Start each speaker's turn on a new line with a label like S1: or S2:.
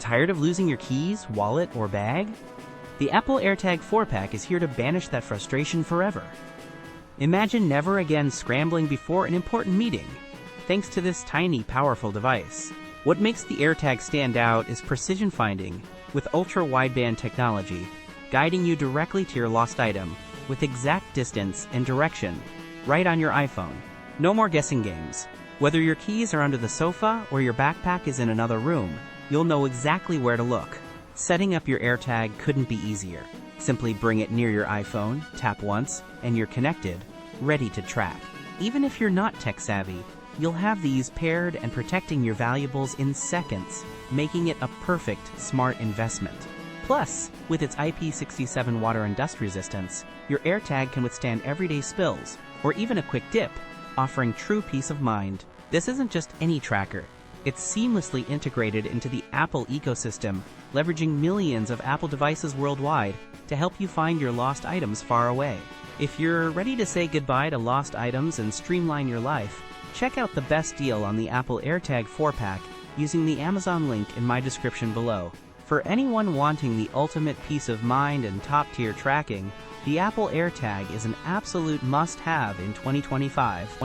S1: Tired of losing your keys, wallet, or bag? The Apple AirTag 4-pack is here to banish that frustration forever. Imagine never again scrambling before an important meeting, thanks to this tiny, powerful device. What makes the AirTag stand out is precision finding, with ultra-wideband technology, guiding you directly to your lost item, with exact distance and direction, right on your iPhone. No more guessing games. Whether your keys are under the sofa or your backpack is in another room, you'll know exactly where to look. Setting up your AirTag couldn't be easier. Simply bring it near your iPhone, tap once, and you're connected, ready to track. Even if you're not tech-savvy, you'll have these paired and protecting your valuables in seconds, making it a perfect smart investment. Plus, with its IP67 water and dust resistance, your AirTag can withstand everyday spills, or even a quick dip, offering true peace of mind. This isn't just any tracker. It's seamlessly integrated into the Apple ecosystem, leveraging millions of Apple devices worldwide to help you find your lost items far away. If you're ready to say goodbye to lost items and streamline your life, check out the best deal on the Apple AirTag 4-pack using the Amazon link in my description below. For anyone wanting the ultimate peace of mind and top-tier tracking, the Apple AirTag is an absolute must-have in 2025.